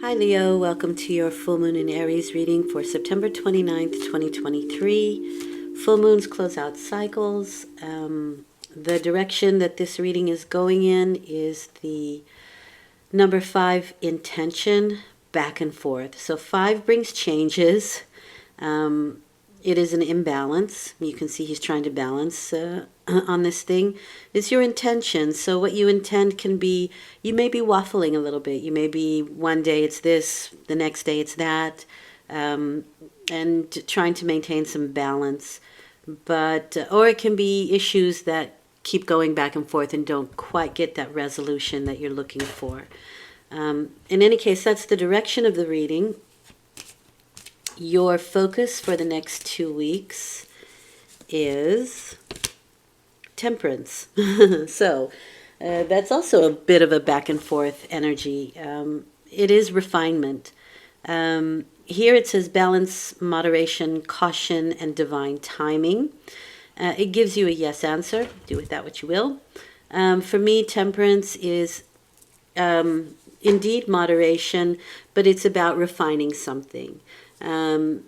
Hi Leo, welcome to your full moon in Aries reading for September 29th, 2023. Full moons close out cycles. The direction that this reading is going in is the number 5, intention, back and forth. So 5 brings changes. It is an imbalance. You can see he's trying to balance on this thing. It's your intention. So what you intend can be, you may be waffling a little bit. You may be one day it's this, the next day it's that, and trying to maintain some balance. But or it can be issues that keep going back and forth and don't quite get that resolution that you're looking for. In any case, that's the direction of the reading. Your focus for the next 2 weeks is temperance. So that's also a bit of a back and forth energy. It is refinement. Here it says balance, moderation, caution, and divine timing. It gives you a yes answer. Do with that what you will. For me, temperance is indeed moderation, but it's about refining something. In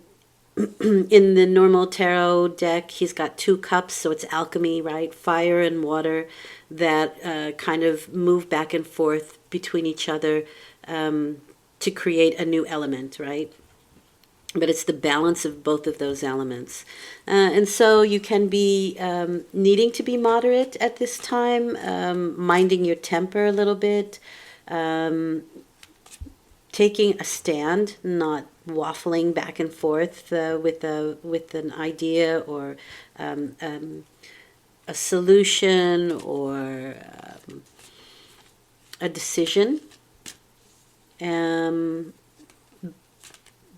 the normal tarot deck, he's got 2 cups, so it's alchemy, right? Fire and water that kind of move back and forth between each other to create a new element, right? But it's the balance of both of those elements. And so you can be needing to be moderate at this time, minding your temper a little bit, taking a stand, not waffling back and forth with an idea or a solution or a decision.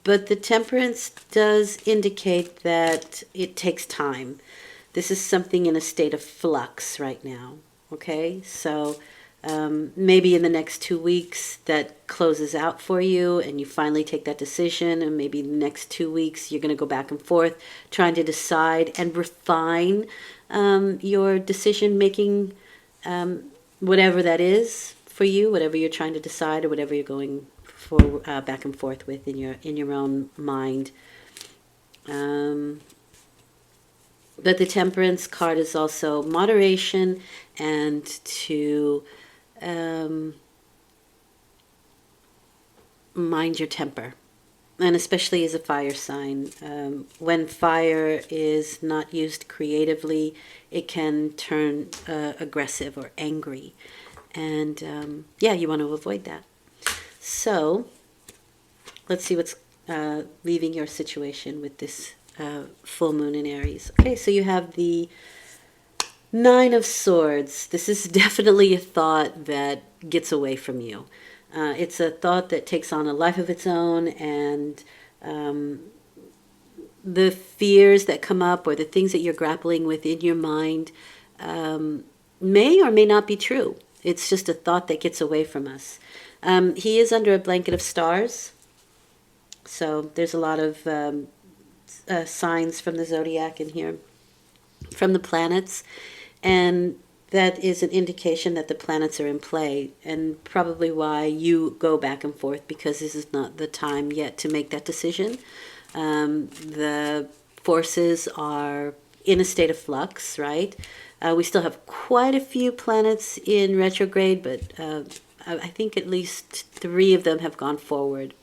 But the temperance does indicate that it takes time. This is something in a state of flux right now. Okay, so maybe in the next 2 weeks that closes out for you and you finally take that decision, and maybe the next 2 weeks you're going to go back and forth trying to decide and refine your decision making, whatever that is for you, whatever you're trying to decide or whatever you're going for back and forth with in your own mind. But the temperance card is also moderation and to mind your temper, and especially as a fire sign. When fire is not used creatively, it can turn aggressive or angry, and you want to avoid that. So let's see what's leaving your situation with this full moon in Aries. Okay, so you have the 9 of Swords. This is definitely a thought that gets away from you. It's a thought that takes on a life of its own, and the fears that come up or the things that you're grappling with in your mind may or may not be true. It's just a thought that gets away from us. He is under a blanket of stars, so there's a lot of signs from the zodiac in here, from the planets, and that is an indication that the planets are in play, and probably why you go back and forth, because this is not the time yet to make that decision. The forces are in a state of flux, right? We still have quite a few planets in retrograde, but I think at least 3 of them have gone forward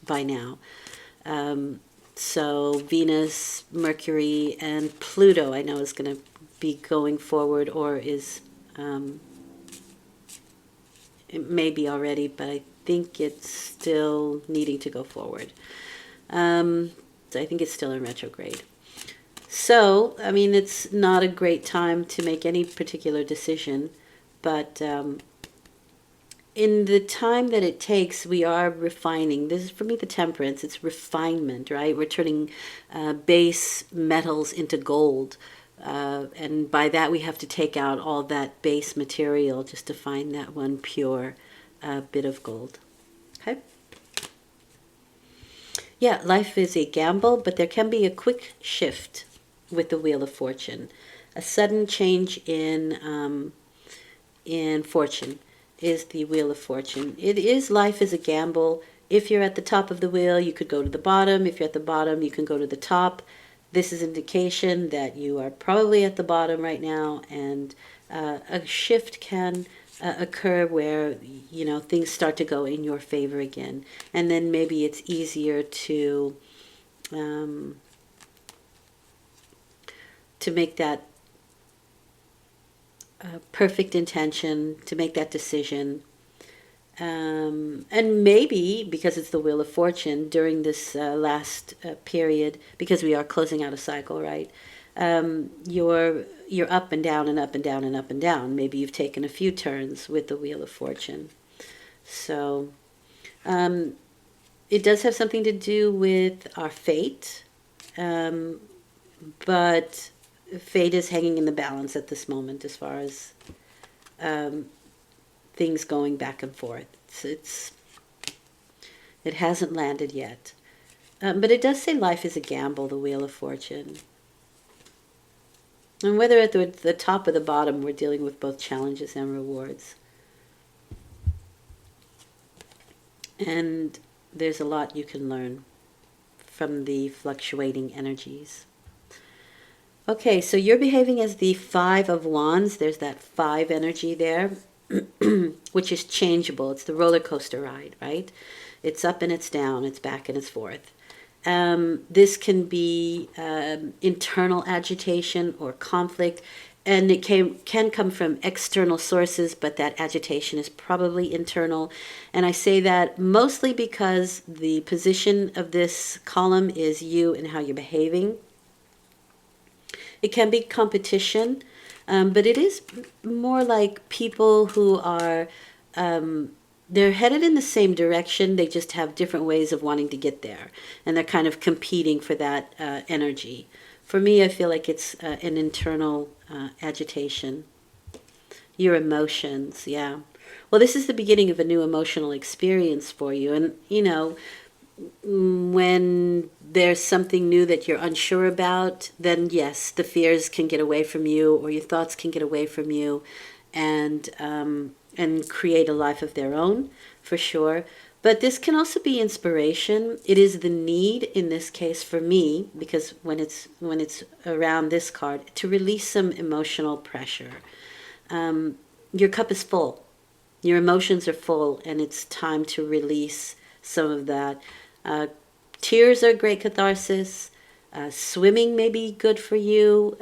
by now. So Venus, Mercury, and Pluto, I know, is going to be going forward, or is, it may be already, but I think it's still needing to go forward. So I think it's still in retrograde. So, I mean, it's not a great time to make any particular decision, but in the time that it takes, we are refining. This is, for me, the temperance. It's refinement, right? We're turning base metals into gold. And by that, we have to take out all that base material just to find that one pure bit of gold. Okay? Yeah, life is a gamble, but there can be a quick shift with the Wheel of Fortune. A sudden change in fortune is the Wheel of Fortune. It is, life is a gamble. If you're at the top of the wheel, you could go to the bottom. If you're at the bottom, you can go to the top. This is indication that you are probably at the bottom right now, and a shift can occur where, you know, things start to go in your favor again. And then maybe it's easier to make that perfect intention, to make that decision. And maybe because it's the Wheel of Fortune during this last period, because we are closing out a cycle, right? You're up and down and up and down and up and down. Maybe you've taken a few turns with the Wheel of Fortune. So it does have something to do with our fate, but fate is hanging in the balance at this moment as far as things going back and forth. It hasn't landed yet. But it does say life is a gamble, the Wheel of Fortune. And whether at the top or the bottom, we're dealing with both challenges and rewards. And there's a lot you can learn from the fluctuating energies. Okay, so you're behaving as the Five of Wands. There's that 5 energy there, which is changeable. It's the roller coaster ride, right? It's up and it's down, it's back and it's forth. This can be internal agitation or conflict, and it can come from external sources, but that agitation is probably internal. And I say that mostly because the position of this column is you and how you're behaving. It can be competition, but it is more like people who are, they're headed in the same direction. They just have different ways of wanting to get there. And they're kind of competing for that energy. For me, I feel like it's an internal agitation. Your emotions, yeah. Well, this is the beginning of a new emotional experience for you. And, you know, when there's something new that you're unsure about, then yes, the fears can get away from you, or your thoughts can get away from you, and create a life of their own, for sure. But this can also be inspiration. It is the need in this case for me, because when it's around this card, to release some emotional pressure. Your cup is full. Your emotions are full, and it's time to release some of that. Tears are great catharsis. Swimming may be good for you.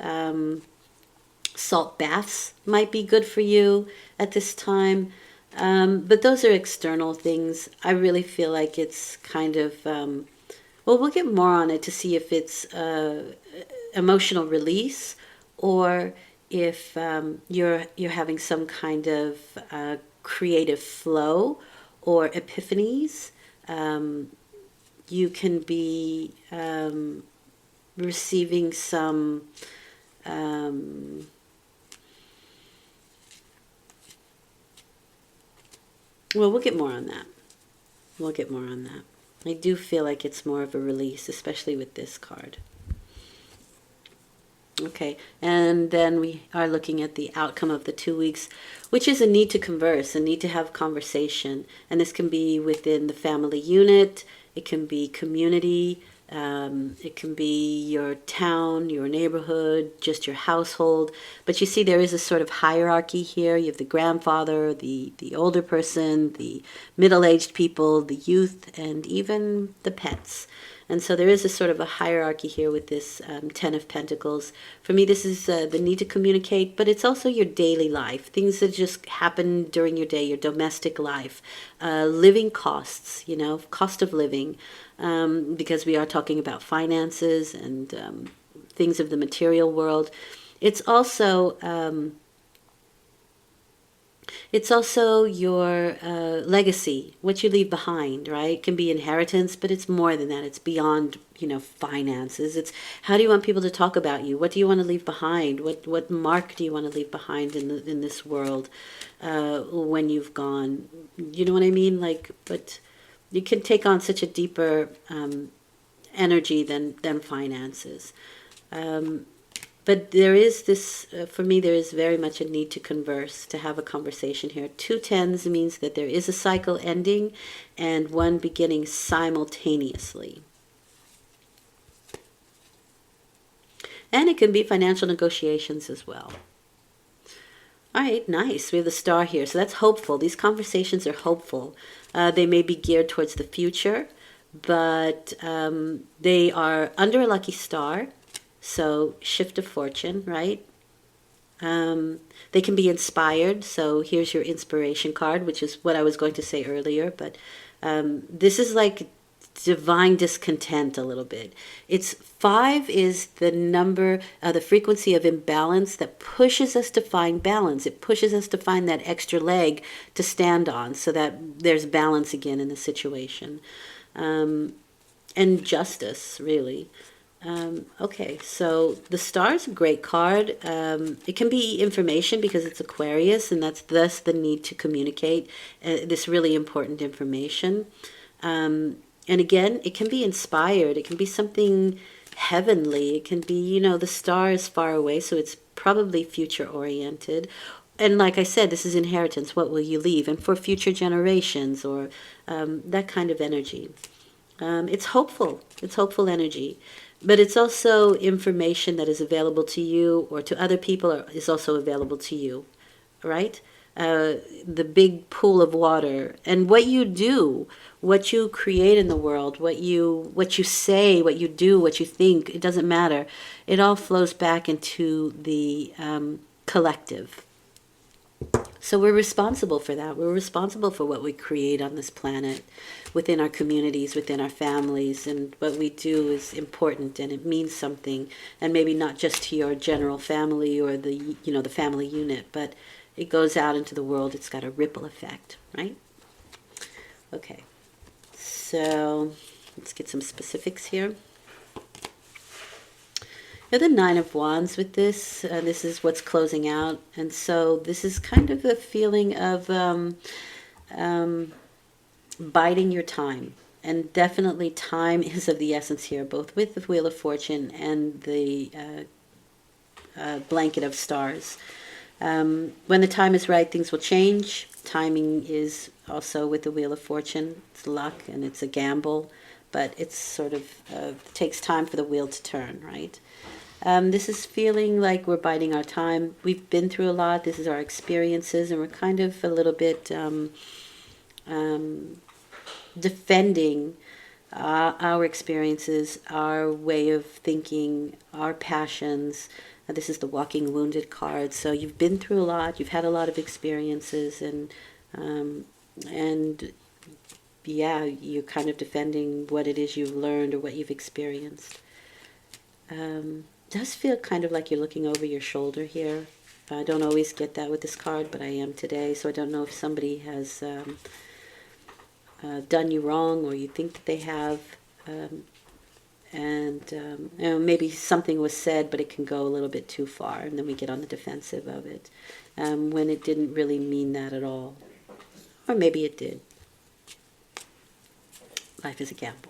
Salt baths might be good for you at this time. But those are external things. I really feel like it's kind of, well, we'll get more on it to see if it's emotional release, or if you're having some kind of creative flow or epiphanies. You can be receiving some well, we'll get more on that. We'll get more on that. I do feel like it's more of a release, especially with this card. Okay, and then we are looking at the outcome of the 2 weeks, which is a need to converse, a need to have conversation. And this can be within the family unit, it can be community, it can be your town, your neighborhood, just your household. But you see, there is a sort of hierarchy here. You have the grandfather, the older person, the middle-aged people, the youth, and even the pets. And so there is a sort of a hierarchy here with this 10 of Pentacles. For me, this is the need to communicate, but it's also your daily life, things that just happen during your day, your domestic life, living costs, you know, cost of living, because we are talking about finances and things of the material world. It's also your legacy, what you leave behind, right? It can be inheritance, but it's more than that. It's beyond, you know, finances. It's how do you want people to talk about you? What do you want to leave behind? What mark do you want to leave behind in this world when you've gone? You know what I mean? Like, but you can take on such a deeper energy than finances. But there is this, for me, there is very much a need to converse, to have a conversation here. 2 tens means that there is a cycle ending and one beginning simultaneously. And it can be financial negotiations as well. All right, nice. We have the star here. So that's hopeful. These conversations are hopeful. They may be geared towards the future, but they are under a lucky star. So shift of fortune, right? They can be inspired. So here's your inspiration card, which is what I was going to say earlier. But this is like divine discontent a little bit. It's 5 is the number, the frequency of imbalance that pushes us to find balance. It pushes us to find that extra leg to stand on so that there's balance again in the situation. And justice, really. Okay, so the star is a great card. It can be information because it's Aquarius, and that's thus the need to communicate this really important information. And again, it can be inspired. It can be something heavenly. It can be, you know, the star is far away, so it's probably future oriented. And like I said, this is inheritance. What will you leave? And for future generations or that kind of energy. It's hopeful. It's hopeful energy. But it's also information that is available to you or to other people or is also available to you, right? The big pool of water and what you do, what you create in the world, what you say, what you do, what you think, it doesn't matter. It all flows back into the collective. So we're responsible for that. We're responsible for what we create on this planet, within our communities, within our families, and what we do is important and it means something. And maybe not just to your general family or the the family unit, but it goes out into the world. It's got a ripple effect, right? Okay, so let's get some specifics here. You're the 9 of Wands with this. This is what's closing out. And so this is kind of a feeling of biding your time. And definitely time is of the essence here, both with the Wheel of Fortune and the blanket of stars. When the time is right, things will change. Timing is also with the Wheel of Fortune. It's luck and it's a gamble, but it's sort of takes time for the wheel to turn, right? This is feeling like we're biding our time. We've been through a lot. This is our experiences, and we're kind of a little bit defending our experiences, our way of thinking, our passions. This is the Walking Wounded card. So you've been through a lot. You've had a lot of experiences, and yeah, you're kind of defending what it is you've learned or what you've experienced. Does feel kind of like you're looking over your shoulder here. I don't always get that with this card, but I am today. So I don't know if somebody has done you wrong or you think that they have. Maybe something was said, but it can go a little bit too far, and then we get on the defensive of it when it didn't really mean that at all. Or maybe it did. Life is a gamble.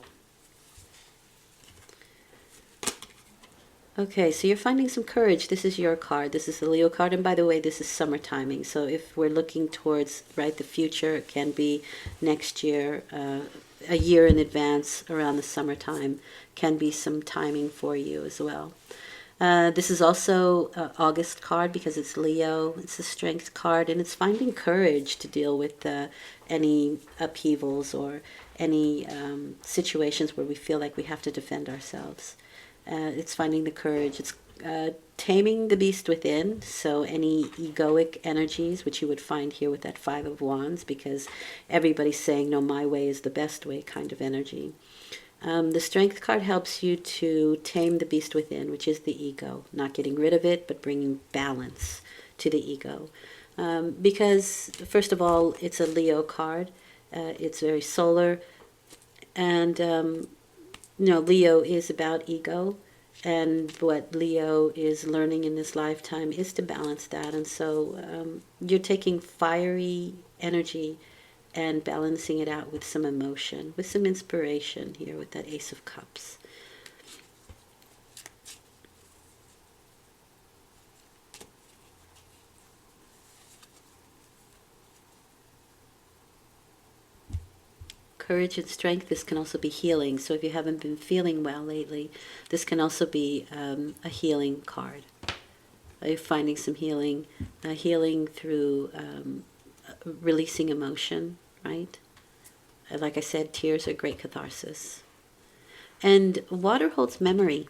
Okay, so you're finding some courage. This is your card. This is the Leo card. And by the way, this is summer timing. So if we're looking towards, right, the future, it can be next year, a year in advance around the summertime, can be some timing for you as well. This is also an August card because it's Leo. It's a strength card, and it's finding courage to deal with any upheavals or any situations where we feel like we have to defend ourselves. It's finding the courage. It's taming the beast within. So any egoic energies, which you would find here with that 5 of Wands, because everybody's saying, no, my way is the best way kind of energy. The Strength card helps you to tame the beast within, which is the ego. Not getting rid of it, but bringing balance to the ego. Because, first of all, it's a Leo card. It's very solar. And Leo is about ego, and what Leo is learning in this lifetime is to balance that. And so you're taking fiery energy and balancing it out with some emotion, with some inspiration here with that Ace of Cups. courage and strength. This can also be healing. So if you haven't been feeling well lately, this can also be a healing card. You're finding some healing, healing through releasing emotion, right? Like I said, tears are great catharsis. And water holds memory.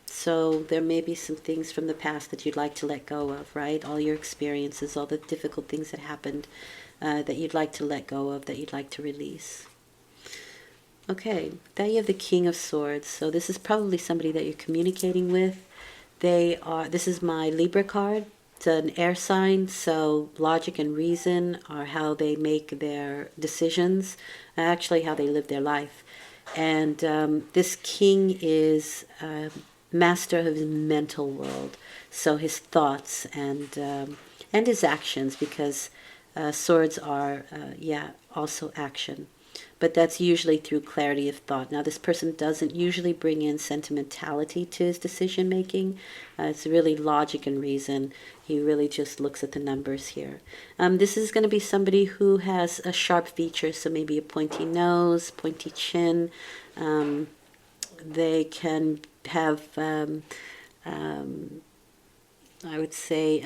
So there may be some things from the past that you'd like to let go of, right? All your experiences, all the difficult things that happened that you'd like to let go of, that you'd like to release. Okay, then you have the King of Swords. So this is probably somebody that you're communicating with. This is my Libra card. It's an air sign, so logic and reason are how they make their decisions, actually how they live their life. And this king is master of his mental world, so his thoughts and his actions, because swords are, also action. But that's usually through clarity of thought. Now, this person doesn't usually bring in sentimentality to his decision making. It's really logic and reason. He really just looks at the numbers here. This is going to be somebody who has a sharp feature, so maybe a pointy nose, pointy chin. They can have, I would say,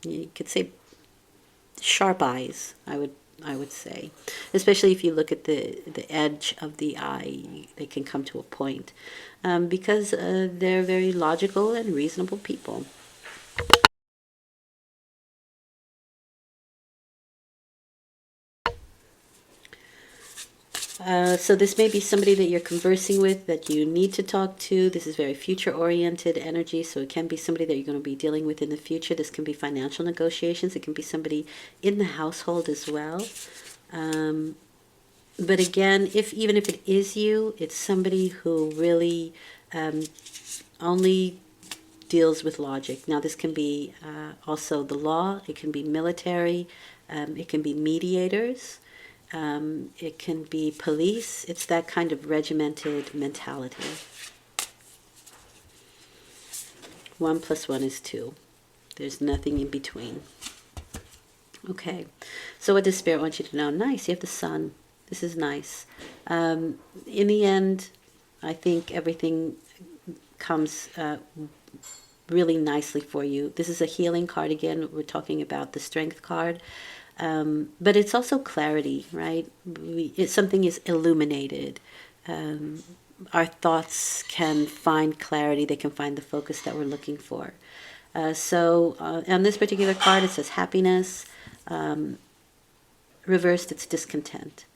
you could say sharp eyes, I would say, especially if you look at the edge of the eye, they can come to a point, because they're very logical and reasonable people. So this may be somebody that you're conversing with, that you need to talk to. This is very future-oriented energy, so it can be somebody that you're going to be dealing with in the future. This can be financial negotiations. It can be somebody in the household as well. But again, even if it is you, it's somebody who really only deals with logic. Now, this can be also the law. It can be military. It can be mediators. It can be police. It's that kind of regimented mentality. 1 + 1 is 2. There's nothing in between. Okay, so what does Spirit want you to know? Nice, you have the Sun. This is nice. In the end, I think everything comes really nicely for you. This is a healing card again. We're talking about the Strength card. But it's also clarity, right? Something is illuminated. Our thoughts can find clarity. They can find the focus that we're looking for. So on this particular card, it says happiness. Reversed, it's discontent.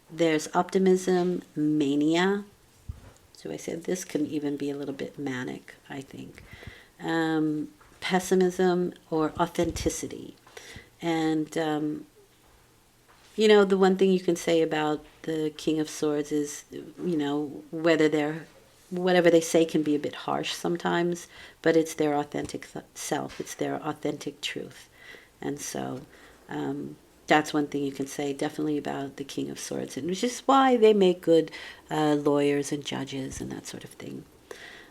There's optimism, mania. So I said this can even be a little bit manic, I think. Pessimism or authenticity. And, the one thing you can say about the King of Swords is, whatever they say can be a bit harsh sometimes, but it's their authentic self. It's their authentic truth. And so that's one thing you can say definitely about the King of Swords, and which is why they make good lawyers and judges and that sort of thing.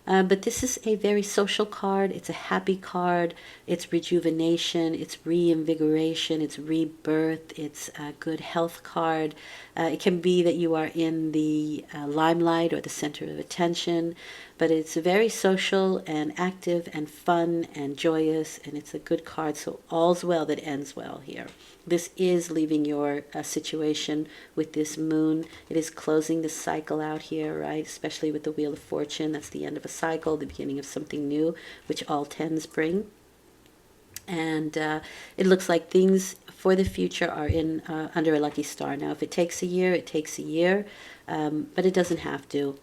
But this is a very social card. It's a happy card. It's rejuvenation. It's reinvigoration. It's rebirth. It's a good health card. It can be that you are in the limelight or the center of attention, but it's very social and active and fun and joyous, and it's a good card. So all's well that ends well here. This is leaving your situation with this moon. It is closing the cycle out here, right? Especially with the Wheel of Fortune. That's the end of a cycle, the beginning of something new, which all tens bring. And it looks like things for the future are in under a lucky star. Now, if it takes a year, it takes a year, but it doesn't have to.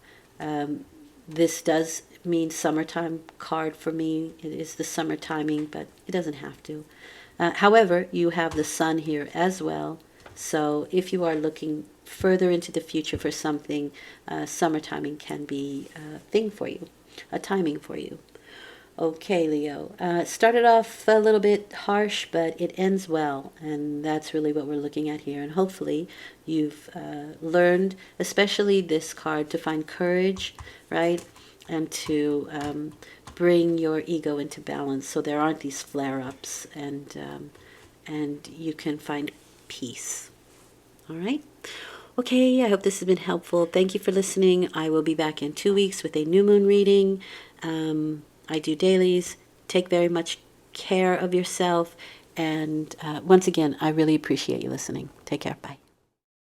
This does mean summertime card for me. It is the summer timing, but it doesn't have to. However, you have the Sun here as well. So if you are looking further into the future for something, summer timing can be a thing for you, a timing for you. Okay, Leo. It started off a little bit harsh, but it ends well, and that's really what we're looking at here. And hopefully you've learned, especially this card, to find courage, right? And to bring your ego into balance so there aren't these flare-ups, and you can find peace. All right. Okay, I hope this has been helpful. Thank you for listening. I will be back in 2 weeks with a new moon reading. I do dailies. Take very much care of yourself. And once again, I really appreciate you listening. Take care. Bye.